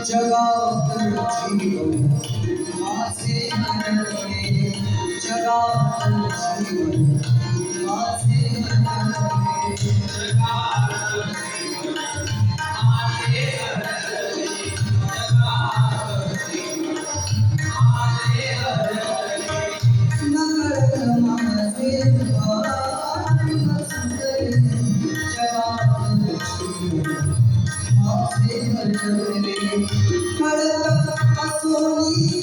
जगात जीवन माझे हरवले, जगात जीवन माझे हरवले, नकळत माझे भान सुटले, जगात जीवन माझे हरवले, कळत असोनी